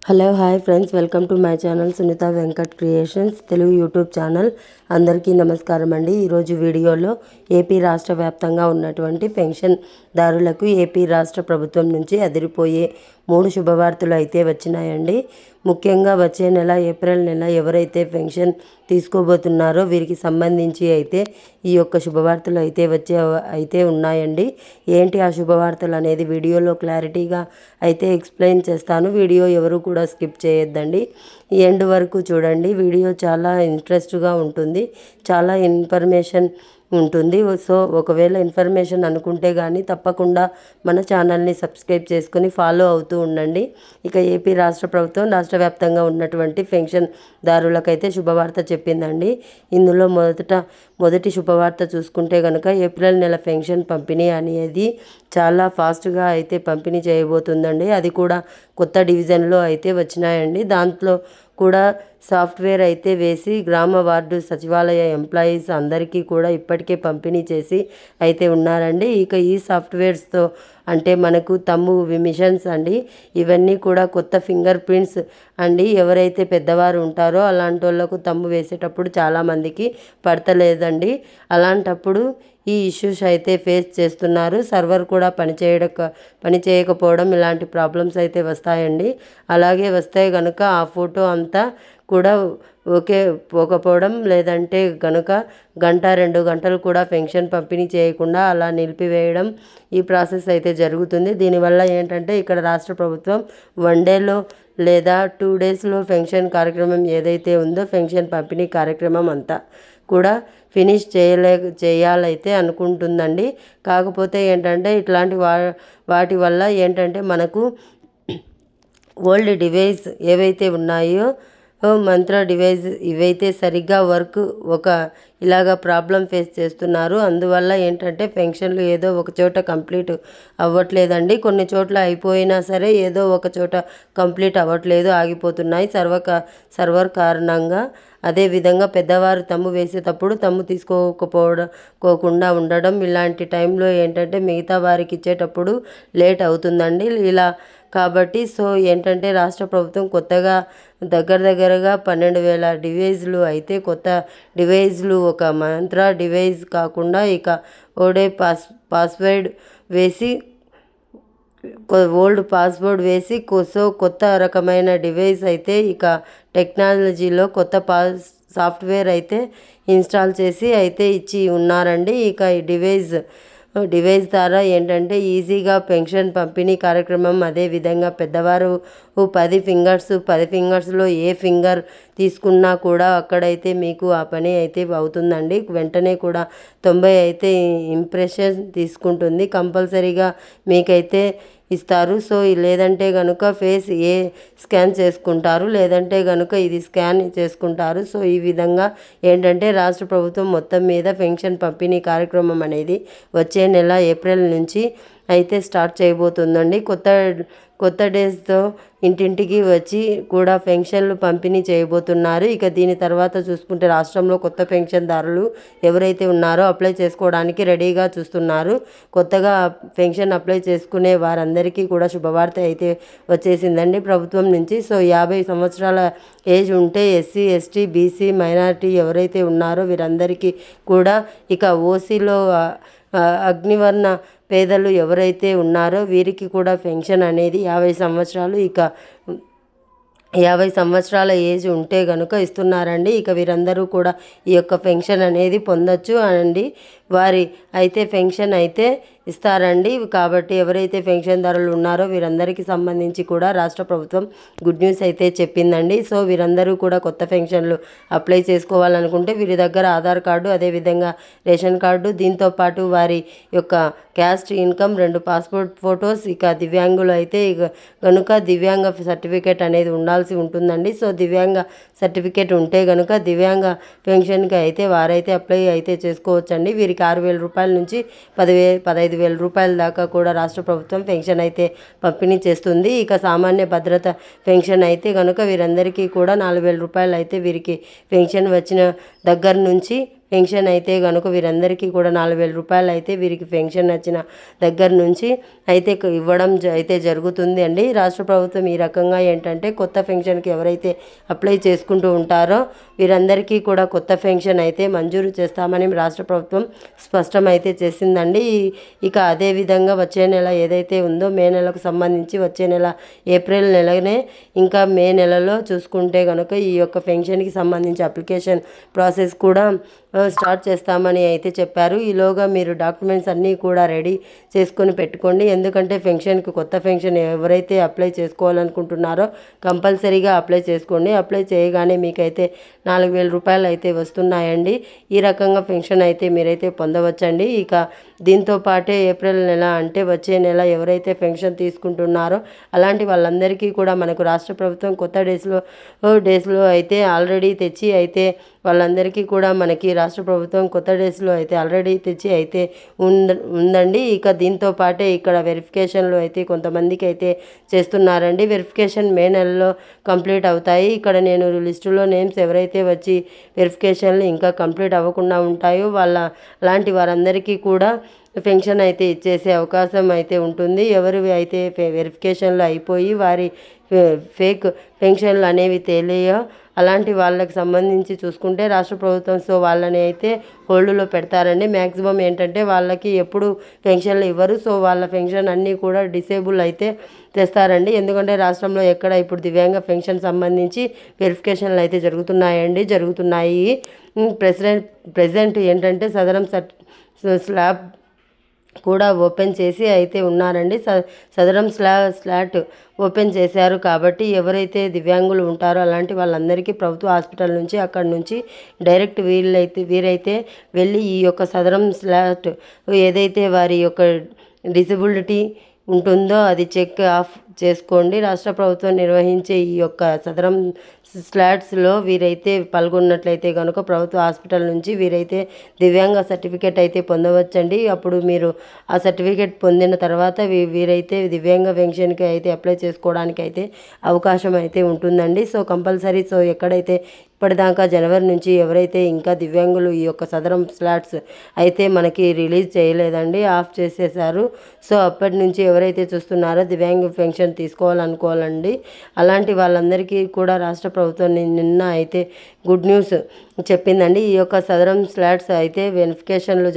Hello hi friends, welcome to my channel Sunitha Venkat creations Telugu YouTube channel. అందరికీ నమస్కారం అండి. ఈరోజు వీడియోలో ఏపీ రాష్ట్ర వ్యాప్తంగా ఉన్నటువంటి పెన్షన్దారులకు ఏపీ రాష్ట్ర ప్రభుత్వం నుంచి అదిరిపోయే 3 శుభవార్తలు అయితే వచ్చినాయండి. ముఖ్యంగా వచ్చే నెల ఏప్రిల్ నెల ఎవరైతే పెన్షన్ తీసుకోబోతున్నారో వీరికి సంబంధించి అయితే ఈ యొక్క శుభవార్తలు అయితే ఉన్నాయండి. ఏంటి ఆ శుభవార్తలు అనేది వీడియోలో క్లారిటీగా అయితే ఎక్స్ప్లెయిన్ చేస్తాను. వీడియో ఎవరు కూడా స్కిప్ చేయొద్దండి, ఎండ్ వరకు చూడండి. వీడియో చాలా ఇంట్రెస్ట్గా ఉంటుంది, చాలా ఇన్ఫర్మేషన్ ఉంటుంది. సో ఒకవేళ ఇన్ఫర్మేషన్ అనుకుంటే కానీ తప్పకుండా మన ఛానల్ని సబ్స్క్రైబ్ చేసుకొని ఫాలో అవుతూ ఉండండి. ఇక ఏపీ రాష్ట్ర ప్రభుత్వం రాష్ట్ర వ్యాప్తంగా ఉన్నటువంటి పెన్షన్దారులకైతే శుభవార్త చెప్పిందండి. ఇందులో మొదటి శుభవార్త చూసుకుంటే కనుక ఏప్రిల్ నెల పెన్షన్ పంపిణీ అనేది చాలా ఫాస్ట్గా అయితే పంపిణీ చేయబోతుందండి. అది కూడా కొత్త డివిజన్లో అయితే వచ్చినాయండి. దాంట్లో కూడా సాఫ్ట్వేర్ అయితే వేసి గ్రామ వార్డు సచివాలయ ఎంప్లాయీస్ అందరికీ కూడా ఇప్పటికే పంపిణీ చేసి అయితే ఉన్నారండి. ఇక ఈ సాఫ్ట్వేర్స్తో అంటే మనకు తమ్ము మిషన్స్ అండి, ఇవన్నీ కూడా కొత్త ఫింగర్ ప్రింట్స్ అండి. ఎవరైతే పెద్దవారు ఉంటారో అలాంటి వాళ్ళకు తమ్ము వేసేటప్పుడు చాలామందికి పడతలేదండి. అలాంటప్పుడు ఈ ఇష్యూస్ అయితే ఫేస్ చేస్తున్నారు. సర్వర్ కూడా పని చేయకపోవడం ఇలాంటి ప్రాబ్లమ్స్ అయితే వస్తాయండి. అలాగే వస్తే కనుక ఆ ఫోటో అంతా కూడా ఓకే పోకపోవడం, లేదంటే కనుక 1-2 గంటలు కూడా పెన్షన్ పంపిణీ చేయకుండా అలా నిలిపివేయడం, ఈ ప్రాసెస్ అయితే జరుగుతుంది. దీనివల్ల ఏంటంటే ఇక్కడ రాష్ట్ర ప్రభుత్వం 1 డేలో లేదా 2 డేస్లో పెన్షన్ కార్యక్రమం ఏదైతే ఉందో పెన్షన్ పంపిణీ కార్యక్రమం అంతా కూడా ఫినిష్ చేయాలైతే అనుకుంటుందండి. కాకపోతే ఏంటంటే ఇట్లాంటి వాటి వల్ల ఏంటంటే మనకు ఓల్డ్ డివైస్ ఏవైతే ఉన్నాయో మంత్ర డివైస్ ఇవైతే సరిగ్గా ఇలాగ ప్రాబ్లం ఫేస్ చేస్తున్నారు. అందువల్ల ఏంటంటే పెన్షన్లు ఏదో ఒక చోట కంప్లీట్ అవ్వట్లేదండి. కొన్ని చోట్ల అయిపోయినా సరే ఏదో ఒక చోట కంప్లీట్ అవ్వట్లేదు, ఆగిపోతున్నాయి సర్వర్ కారణంగా. అదేవిధంగా పెద్దవారు తమ్ము వేసేటప్పుడు తమ్ము తీసుకోకుండా ఉండడం, ఇలాంటి టైంలో ఏంటంటే మిగతా వారికి ఇచ్చేటప్పుడు లేట్ అవుతుందండి. ఇలా కాబట్టి సో ఏంటంటే రాష్ట్ర ప్రభుత్వం కొత్తగా దగ్గరగా 12,000 డివైజ్లు అయితే కొత్త డివైజ్లు, ఒక మంత్ర డివైజ్ కాకుండా ఇక ఓడే పాస్వర్డ్ వేసి ఓల్డ్ పాస్వర్డ్ వేసి కొత్త రకమైన డివైస్ అయితే ఇక టెక్నాలజీలో కొత్త సాఫ్ట్వేర్ అయితే ఇన్స్టాల్ చేసి అయితే ఇచ్చి ఉన్నారండి. ఇక ఈ డివైస్ ద్వారా ఏంటంటే ఈజీగా పెన్షన్ పంపిణీ కార్యక్రమం. అదేవిధంగా పెద్దవారు 10 ఫింగర్స్లో ఏ ఫింగర్ తీసుకున్నా కూడా అక్కడైతే మీకు ఆ పని అయితే అవుతుందండి. వెంటనే కూడా 90 అయితే ఇంప్రెషన్ తీసుకుంటుంది, కంపల్సరీగా మీకైతే ఇస్తారు. సో లేదంటే కనుక ఫేస్ స్కాన్ చేసుకుంటారు, లేదంటే కనుక ఇది స్కాన్ చేసుకుంటారు. సో ఈ విధంగా ఏంటంటే రాష్ట్ర ప్రభుత్వం మొత్తం మీద పెన్షన్ పంపిణీ కార్యక్రమం అనేది వచ్చే నెల ఏప్రిల్ నుంచి అయితే స్టార్ట్ చేయబోతుందండి. కొత్త డేస్తో ఇంటింటికి వచ్చి కూడా పెన్షన్లు పంపిణీ చేయబోతున్నారు. ఇక దీని తర్వాత చూసుకుంటే రాష్ట్రంలో కొత్త పెన్షన్దారులు ఎవరైతే ఉన్నారో అప్లై చేసుకోవడానికి రెడీగా చూస్తున్నారు. కొత్తగా పెన్షన్ అప్లై చేసుకునే వారందరికీ కూడా శుభవార్త అయితే వచ్చేసిందండి ప్రభుత్వం నుంచి. సో 50 సంవత్సరాల ఏజ్ ఉంటే ఎస్సీ, ఎస్టీ, బీసీ, మైనారిటీ ఎవరైతే ఉన్నారో వీరందరికీ కూడా, ఇక ఓసీలో అగ్నివర్ణ పేదలు ఎవరైతే ఉన్నారో వీరికి కూడా పెన్షన్ అనేది 50 సంవత్సరాలు, ఇక 50 సంవత్సరాల ఏజ్ ఉంటే కనుక ఇస్తున్నారండి. ఇక వీరందరూ కూడా ఈ యొక్క పెన్షన్ అనేది పొందొచ్చు అండి. వారి అయితే పెన్షన్ అయితే ఇస్తారండి. కాబట్టి ఎవరైతే పెన్షన్దారులు ఉన్నారో వీరందరికీ సంబంధించి కూడా రాష్ట్ర ప్రభుత్వం గుడ్ న్యూస్ అయితే చెప్పిందండి. సో వీరందరూ కూడా కొత్త పెన్షన్లు అప్లై చేసుకోవాలనుకుంటే వీరి దగ్గర ఆధార్ కార్డు, అదేవిధంగా రేషన్ కార్డు, దీంతోపాటు వారి యొక్క క్యాస్ట్ ఇన్కమ్, 2 పాస్పోర్ట్ ఫొటోస్, ఇక దివ్యాంగులు అయితే కనుక దివ్యాంగ సర్టిఫికేట్ అనేది ఉండాల్సి ఉంటుందండి. సో దివ్యాంగ సర్టిఫికేట్ ఉంటే కనుక దివ్యాంగ పెన్షన్కి అయితే వారైతే అప్లై అయితే చేసుకోవచ్చండి. వీరికి 6,000 రూపాయల నుంచి 15,000 రూపాయల దాకా కూడా రాష్ట్ర ప్రభుత్వం పెన్షన్ అయితే పంపిణీ చేస్తుంది. ఇక సామాన్య భద్రత పెన్షన్ అయితే కనుక వీరందరికీ కూడా 4,000 రూపాయలు అయితే వీరికి పెన్షన్ వచ్చిన దగ్గర నుంచి పెన్షన్ అయితే కనుక వీరందరికీ కూడా 4,000 రూపాయలు అయితే వీరికి పెన్షన్ వచ్చిన దగ్గర నుంచి అయితే ఇవ్వడం అయితే జరుగుతుంది అండి. రాష్ట్ర ప్రభుత్వం ఈ రకంగా ఏంటంటే కొత్త పెన్షన్కి ఎవరైతే అప్లై చేసుకుంటూ ఉంటారో వీరందరికీ కూడా కొత్త పెన్షన్ అయితే మంజూరు చేస్తామని రాష్ట్ర ప్రభుత్వం స్పష్టం అయితే చేసిందండి. ఇక అదేవిధంగా వచ్చే నెల ఏదైతే ఉందో మే నెలకు సంబంధించి వచ్చే నెల ఏప్రిల్ నెలనే ఇంకా మే నెలలో చూసుకుంటే కనుక ఈ యొక్క పెన్షన్కి సంబంధించి అప్లికేషన్ ప్రాసెస్ కూడా స్టార్ట్ చేస్తామని అయితే చెప్పారు. ఈలోగా మీరు డాక్యుమెంట్స్ అన్నీ కూడా రెడీ చేసుకొని పెట్టుకోండి. ఎందుకంటే పెన్షన్కి కొత్త పెన్షన్ ఎవరైతే అప్లై చేసుకోవాలనుకుంటున్నారో కంపల్సరీగా అప్లై చేసుకోండి. అప్లై చేయగానే మీకైతే 4,000 రూపాయలు అయితే వస్తున్నాయండి. ఈ రకంగా పెన్షన్ అయితే మీరైతే పొందవచ్చండి. ఇక దీంతో పాటే ఏప్రిల్ నెల అంటే వచ్చే నెల ఎవరైతే పెన్షన్ తీసుకుంటున్నారో అలాంటి వాళ్ళందరికీ కూడా మనకు రాష్ట్ర ప్రభుత్వం కొత్త డేస్లో అయితే ఆల్రెడీ తెచ్చి అయితే వాళ్ళందరికీ కూడా మనకి రాష్ట్ర ప్రభుత్వం కొత్త డేస్లో అయితే ఆల్రెడీ తెచ్చి అయితే ఉందండి. ఇక దీంతో పాటే ఇక్కడ వెరిఫికేషన్లు అయితే కొంతమందికి అయితే చేస్తున్నారండి. వెరిఫికేషన్ మే నెలలో కంప్లీట్ అవుతాయి. ఇక్కడ నేను లిస్టులో నేమ్స్ ఎవరైతే వచ్చి వెరిఫికేషన్లు ఇంకా కంప్లీట్ అవ్వకుండా ఉంటాయో అలాంటి వారందరికీ కూడా పెన్షన్ అయితే ఇచ్చేసే అవకాశం అయితే ఉంటుంది. ఎవరివి అయితే వెరిఫికేషన్లు అయిపోయి వారి ఫేక్ పెన్షన్లు అనేవి తెలియో అలాంటి వాళ్ళకి సంబంధించి చూసుకుంటే రాష్ట్ర ప్రభుత్వం వాళ్ళని అయితే హోల్డ్లో పెడతారండి. మ్యాక్సిమం ఏంటంటే వాళ్ళకి ఎప్పుడు పెన్షన్లు ఇవ్వరు. వాళ్ళ పెన్షన్ అన్నీ కూడా డిసేబుల్ అయితే తెస్తారండి. ఎందుకంటే రాష్ట్రంలో ఎక్కడ ఇప్పుడు దివ్యాంగ పెన్షన్ సంబంధించి వెరిఫికేషన్లు అయితే జరుగుతున్నాయి. ప్రెసిడెంట్ ఏంటంటే సదరం స్లాబ్ కూడా ఓపెన్ చేసి అయితే ఉన్నారండి. సదరం స్లాట్ ఓపెన్ చేశారు కాబట్టి ఎవరైతే దివ్యాంగులు ఉంటారో అలాంటి వాళ్ళందరికీ ప్రభుత్వ హాస్పిటల్ నుంచి అక్కడి నుంచి డైరెక్ట్ వీరైతే వెళ్ళి ఈ యొక్క సదరం స్లాట్ ఏదైతే వారి యొక్క డిసబిలిటీ ఉంటుందో అది చెక్ ఆఫ్ చేసుకోండి. రాష్ట్ర ప్రభుత్వం నిర్వహించే ఈ యొక్క సదరం స్లాట్స్లో వీరైతే పాల్గొన్నట్లయితే కనుక ప్రభుత్వ హాస్పిటల్ నుంచి వీరైతే దివ్యాంగ సర్టిఫికేట్ అయితే పొందవచ్చండి. అప్పుడు మీరు ఆ సర్టిఫికేట్ పొందిన తర్వాత వీరైతే దివ్యాంగ పెన్షన్కి అయితే అప్లై చేసుకోవడానికి అయితే అవకాశం అయితే ఉంటుందండి. కంపల్సరీ ఎక్కడైతే ఇప్పటిదాకా జనవరి నుంచి ఎవరైతే ఇంకా దివ్యాంగులు ఈ యొక్క సదరం స్లాట్స్ అయితే మనకి రిలీజ్ చేయలేదండి, ఆఫ్ చేసేసారు. అప్పటి నుంచి ఎవరైతే చూస్తున్నారో దివ్యాంగ పెన్షన్ తీసుకోవాలనుకోవాలండి అలాంటి వాళ్ళందరికీ కూడా రాష్ట్ర ప్రభుత్వం నిన్న అయితే గుడ్ న్యూస్ చెప్పిందండి. ఈ యొక్క సదరం స్లాట్స్ అయితే వెరిఫికేషన్లు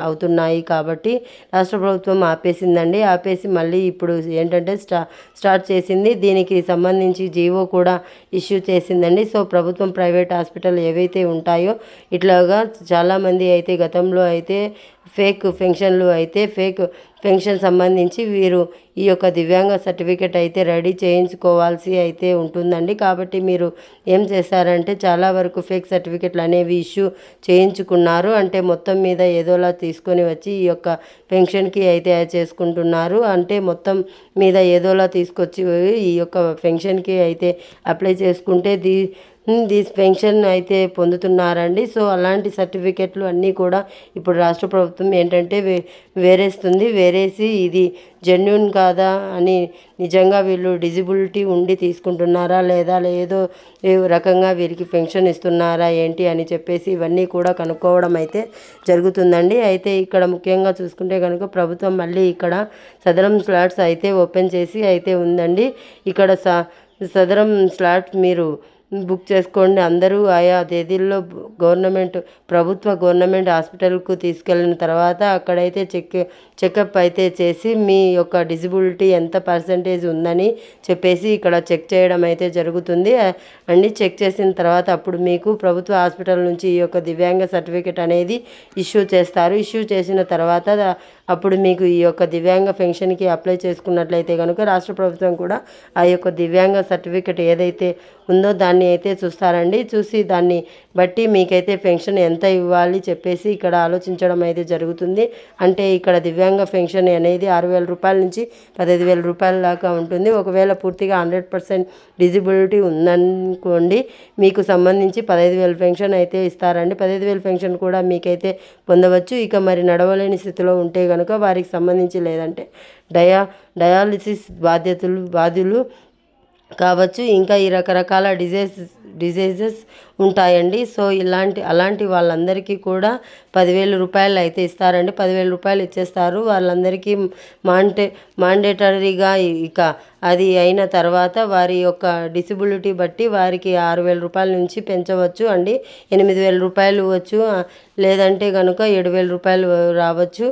అవుతున్నాయి కాబట్టి రాష్ట్ర ప్రభుత్వం ఆపేసిందండి. ఆపేసి మళ్ళీ ఇప్పుడు ఏంటంటే స్టార్ట్ చేసింది. దీనికి సంబంధించి జీవో కూడా ఇష్యూ చేసిందండి. ప్రభుత్వం ప్రైవేట్ హాస్పిటల్ ఏవైతే ఉంటాయో ఇట్లాగా చాలామంది అయితే గతంలో అయితే ఫేక్ పెన్షన్ సంబంధించి వీరు ఈ యొక్క దివ్యాంగ సర్టిఫికేట్ అయితే రెడీ చేయించుకోవాల్సి అయితే ఉంటుందండి. కాబట్టి మీరు ఏం చేశారంటే చాలా వరకు ఫేక్ సర్టిఫికేట్లు అనేవి ఇష్యూ చేయించుకున్నారు. అంటే మొత్తం మీద ఏదోలా తీసుకొని వచ్చి ఈ యొక్క పెన్షన్కి అయితే చేసుకుంటున్నారు. అంటే మొత్తం మీద ఏదోలా తీసుకొచ్చి ఈ యొక్క పెన్షన్కి అయితే అప్లై చేసుకుంటే దీస్ పెన్షన్ అయితే పొందుతున్నారండి. అలాంటి సర్టిఫికెట్లు అన్నీ కూడా ఇప్పుడు రాష్ట్ర ప్రభుత్వం ఏంటంటే వేరేసి ఇది జెన్యూన్ కాదా అని నిజంగా వీళ్ళు డిజిబిలిటీ ఉండి తీసుకుంటున్నారా లేదా ఏదో రకంగా వీరికి పెన్షన్ ఇస్తున్నారా ఏంటి అని చెప్పేసి ఇవన్నీ కూడా కనుక్కోవడం అయితే జరుగుతుందండి. అయితే ఇక్కడ ముఖ్యంగా చూసుకుంటే కనుక ప్రభుత్వం మళ్ళీ ఇక్కడ సదరం స్లాట్స్ అయితే ఓపెన్ చేసి అయితే ఉందండి. ఇక్కడ సదరం స్లాట్ మీరు బుక్ చేసుకోండి. అందరూ ఆయా తేదీల్లో ప్రభుత్వ గవర్నమెంట్ హాస్పిటల్కు తీసుకెళ్ళిన తర్వాత అక్కడైతే చెకప్ అయితే చేసి మీ యొక్క డిజబిలిటీ ఎంత పర్సంటేజ్ ఉందని చెప్పేసి ఇక్కడ చెక్ చేయడం అయితే జరుగుతుంది అండి. చెక్ చేసిన తర్వాత అప్పుడు మీకు ప్రభుత్వ హాస్పిటల్ నుంచి ఈ యొక్క దివ్యాంగ సర్టిఫికేట్ అనేది ఇష్యూ చేస్తారు. ఇష్యూ చేసిన తర్వాత అప్పుడు మీకు ఈ యొక్క దివ్యాంగ పెన్షన్కి అప్లై చేసుకున్నట్లయితే కనుక రాష్ట్ర ప్రభుత్వం కూడా ఆ యొక్క దివ్యాంగ సర్టిఫికేట్ ఏదైతే ఉందో దాన్ని అయితే చూస్తారండి. చూసి దాన్ని బట్టి మీకైతే పెన్షన్ ఎంత ఇవ్వాలి చెప్పేసి ఇక్కడ ఆలోచించడం అయితే జరుగుతుంది. అంటే ఇక్కడ దివ్యాంగ పెన్షన్ అనేది 6,000 రూపాయల నుంచి 15,000 రూపాయల దాకా ఉంటుంది. ఒకవేళ పూర్తిగా 100% డిజిబిలిటీ ఉందనుకోండి మీకు సంబంధించి 15,000 పెన్షన్ అయితే ఇస్తారండి. 15,000 పెన్షన్ కూడా మీకైతే పొందవచ్చు. ఇక మరి నడవలేని స్థితిలో ఉంటే కనుక వారికి సంబంధించి లేదంటే డయాలిసిస్ బాధ్యులు కావచ్చు. ఇంకా ఈ రకరకాల డిసీజెస్ ఉంటాయండి. సో అలాంటి వాళ్ళందరికీ కూడా 10,000 రూపాయలు అయితే ఇస్తారండి. 10,000 రూపాయలు ఇచ్చేస్తారు వాళ్ళందరికీ. మాండేటరీగా ఇక అది అయిన తర్వాత వారి యొక్క డిసబిలిటీ బట్టి వారికి 6,000 రూపాయల నుంచి పెంచవచ్చు అండి. 8,000 రూపాయలు ఇవ్వచ్చు, లేదంటే కనుక 7,000 రూపాయలు రావచ్చు.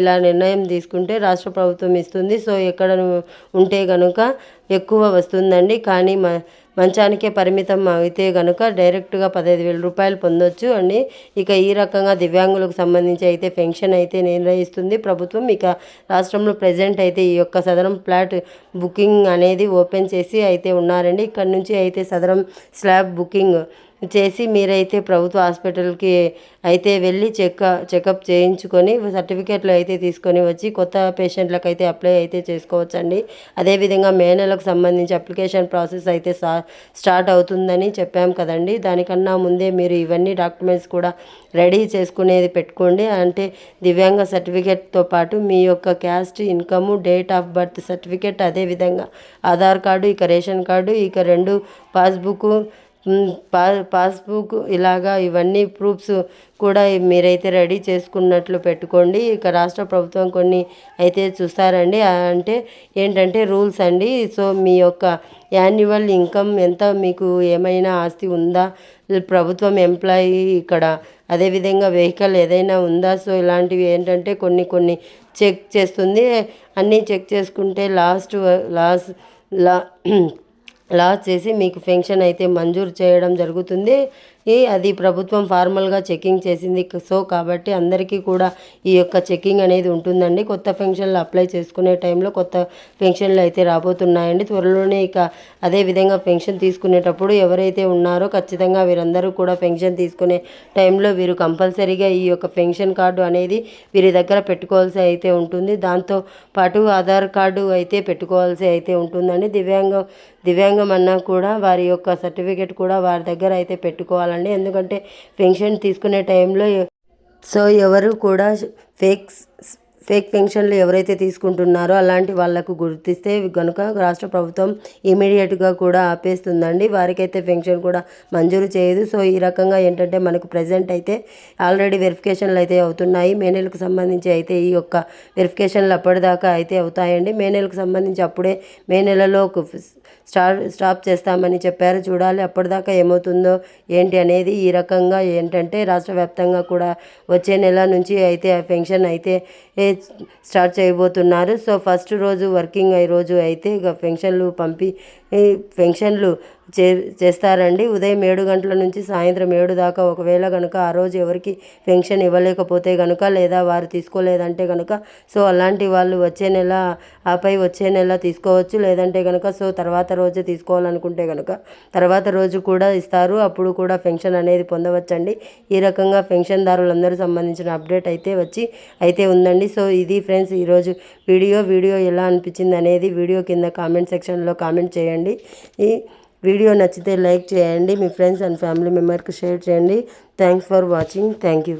ఇలా నిర్ణయం తీసుకుంటే రాష్ట్ర ప్రభుత్వం ఇస్తుంది. సో ఎక్కడ ఉంటే కనుక ఎక్కువ వస్తుందండి. కానీ మంచానికే పరిమితం అయితే కనుక డైరెక్ట్గా 15,000 రూపాయలు పొందొచ్చు అండి. ఇక ఈ రకంగా దివ్యాంగులకు సంబంధించి అయితే పెన్షన్ అయితే నిర్ణయిస్తుంది ప్రభుత్వం. ఇక రాష్ట్రంలో ప్రజెంట్ అయితే ఈ యొక్క సదరం ఫ్లాట్ బుకింగ్ అనేది ఓపెన్ చేసి అయితే ఉన్నారండి. ఇక్కడ నుంచి అయితే సదరం స్లాబ్ బుకింగ్ చేసి మీరైతే ప్రభుత్వ హాస్పిటల్కి అయితే వెళ్ళి చెకప్ చేయించుకొని సర్టిఫికేట్లు అయితే తీసుకొని వచ్చి కొత్త పేషెంట్లకు అయితే అప్లై అయితే చేసుకోవచ్చండి. అదేవిధంగా మే నెలకు సంబంధించి అప్లికేషన్ ప్రాసెస్ అయితే స్టార్ట్ అవుతుందని చెప్పాం కదండి. దానికన్నా ముందే మీరు ఇవన్నీ డాక్యుమెంట్స్ కూడా రెడీ చేసుకునేది పెట్టుకోండి. అంటే దివ్యాంగ సర్టిఫికేట్తో పాటు మీ యొక్క caste, income, date of birth certificate, అదేవిధంగా ఆధార్ కార్డు, ఇక రేషన్ కార్డు, ఇక 2 పాస్బుక్ ఇవన్నీ ప్రూఫ్స్ కూడా మీరైతే రెడీ చేసుకున్నట్లు పెట్టుకోండి. ఇక రాష్ట్ర ప్రభుత్వం కొన్ని అయితే చూస్తారండి. అంటే ఏంటంటే రూల్స్ అండి. సో మీ యొక్క యాన్యువల్ ఇన్కమ్ ఎంత, మీకు ఏమైనా ఆస్తి ఉందా, ప్రభుత్వం ఎంప్లాయీ ఇక్కడ, అదేవిధంగా వెహికల్ ఏదైనా ఉందా. సో ఇలాంటివి ఏంటంటే కొన్ని చెక్ చేస్తుంది. అన్నీ చెక్ చేసుకుంటే లాస్ చేసి మీకు పెన్షన్ అయితే మంజూరు చేయడం జరుగుతుంది. అది ప్రభుత్వం ఫార్మల్గా చెకింగ్ చేసింది. సో కాబట్టి అందరికీ కూడా ఈ యొక్క చెకింగ్ అనేది ఉంటుందండి. కొత్త పెన్షన్లు అప్లై చేసుకునే టైంలో కొత్త పెన్షన్లు అయితే రాబోతున్నాయండి త్వరలోనే. ఇక అదేవిధంగా పెన్షన్ తీసుకునేటప్పుడు ఎవరైతే ఉన్నారో ఖచ్చితంగా వీరందరూ కూడా పెన్షన్ తీసుకునే టైంలో వీరు కంపల్సరీగా ఈ యొక్క పెన్షన్ కార్డు అనేది వీరి దగ్గర పెట్టుకోవాల్సి అయితే ఉంటుంది. దాంతో పాటు ఆధార్ కార్డు అయితే పెట్టుకోవాల్సి అయితే ఉంటుందండి. దివ్యాంగం అన్నా కూడా వారి యొక్క సర్టిఫికేట్ కూడా వారి దగ్గర అయితే పెట్టుకోవాలండి. ఎందుకంటే పెన్షన్ తీసుకునే టైంలో ఎవరు కూడా ఫేక్ పెన్షన్లు ఎవరైతే తీసుకుంటున్నారో అలాంటి వాళ్లకు గుర్తిస్తే కనుక రాష్ట్ర ప్రభుత్వం ఇమీడియట్గా కూడా ఆపేస్తుందండి. వారికైతే పెన్షన్ కూడా మంజూరు చేయదు. సో ఈ రకంగా ఏంటంటే మనకు ప్రజెంట్ అయితే ఆల్రెడీ వెరిఫికేషన్లు అయితే అవుతున్నాయి. మే నెలకు సంబంధించి అయితే ఈ యొక్క వెరిఫికేషన్లు అప్పటిదాకా అయితే అవుతాయండి. మే నెలకు సంబంధించి అప్పుడే మే నెలలో స్టాప్ చేస్తామని చెప్పారు. చూడాలి అప్పటిదాకా ఏమవుతుందో ఏంటి అనేది. ఈ రకంగా ఏంటంటే రాష్ట్ర వ్యాప్తంగా కూడా వచ్చే నెల నుంచి అయితే ఆ పెన్షన్ అయితే స్టార్ట్ చేయబోతున్నారు. సో ఫస్ట్ రోజు వర్కింగ్ రోజు అయితే ఇక పెన్షన్లు చేస్తారండి. ఉదయం 7 గంటల నుంచి సాయంత్రం 7 దాకా. ఒకవేళ కనుక ఆ రోజు ఎవరికి పెన్షన్ ఇవ్వలేకపోతే కనుక, లేదా వారు తీసుకోలేదంటే కనుక, సో అలాంటి వాళ్ళు వచ్చే నెల తీసుకోవచ్చు. లేదంటే కనుక సో తర్వాత రోజు తీసుకోవాలనుకుంటే కనుక తర్వాత రోజు కూడా ఇస్తారు. అప్పుడు కూడా పెన్షన్ అనేది పొందవచ్చండి. ఈ రకంగా పెన్షన్దారులందరూ సంబంధించిన అప్డేట్ అయితే ఉందండి. సో ఇది ఫ్రెండ్స్ ఈరోజు వీడియో ఎలా అనిపించింది అనేది వీడియో కింద కామెంట్ సెక్షన్లో కామెంట్ చేయండి. ఈ వీడియో నచ్చితే లైక్ చేయండి. మీ ఫ్రెండ్స్ అండ్ ఫ్యామిలీ మెంబర్కి షేర్ చేయండి. Thanks for watching. Thank you.